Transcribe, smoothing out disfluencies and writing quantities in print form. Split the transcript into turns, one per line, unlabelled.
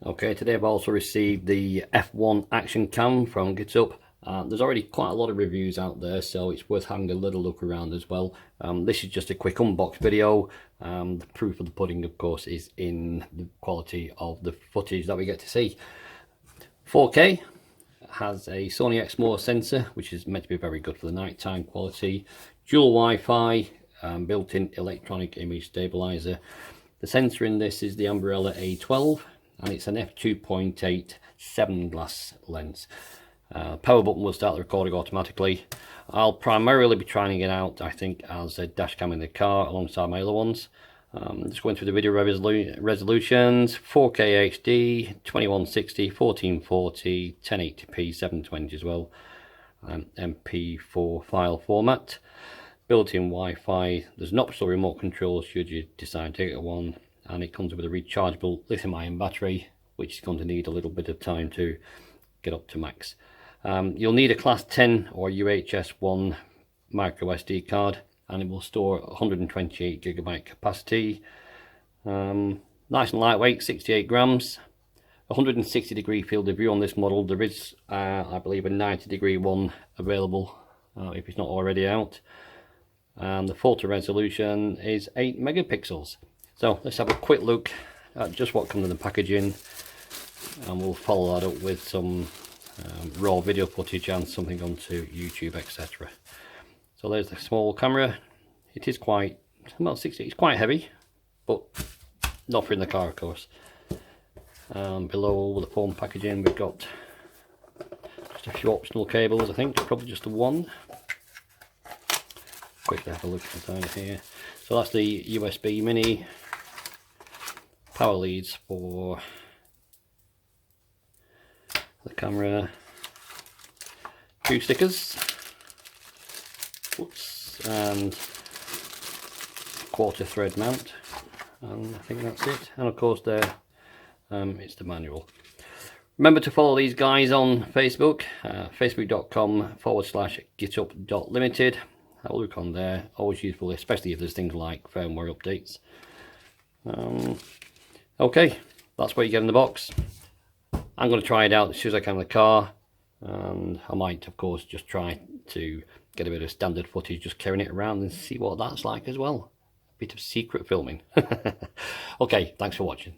Okay, today I've also received the F1 Action Cam from GitHub. There's already quite a lot of reviews out there, so it's worth having a little look around as well. This is just a quick unbox video. The proof of the pudding, of course, is in the quality of the footage that we get to see. 4K, has a Sony Exmor sensor, which is meant to be very good for the nighttime quality. Dual Wi-Fi, built-in electronic image stabilizer. The sensor in this is the Umbrella A12. And it's an f2.8 7 glass lens. Power button will start the recording automatically. I'll primarily be trying it out, I think, as a dash cam in the car alongside my other ones. Just going through the video resolutions: 4K HD, 2160, 1440, 1080p, 720 as well, MP4 file format. Built-in Wi-Fi. There's an optional remote control should you decide to get one. And it comes with a rechargeable lithium-ion battery, which is going to need a little bit of time to get up to max. You'll need a Class 10 or UHS 1 micro SD card, and it will store 128 GB capacity. Nice and lightweight, 68 grams. 160 degree field of view on this model. There is, I believe, a 90 degree one available if it's not already out. And the photo resolution is 8 megapixels. So let's have a quick look at just what comes in the packaging, and we'll follow that up with some raw video footage and something onto YouTube, etc. So there's the small camera. It is quite, well, it's quite heavy, but not for in the car, of course. Below the phone packaging, we've got just a few optional cables. I think probably just the one. Quickly have a look inside here. So that's the USB mini. Power leads for the camera, two stickers, whoops, and quarter thread mount, and I think that's it. And of course there, it's the manual. Remember to follow these guys on Facebook, facebook.com/gitup.limited. Have a look on there, always useful, especially if there's things like firmware updates. Okay, that's what you get in the box. I'm going to try it out as soon as I can in the car, and I might, of course, just try to get a bit of standard footage, just carrying it around and see what that's like as well. A bit of secret filming. Okay, thanks for watching.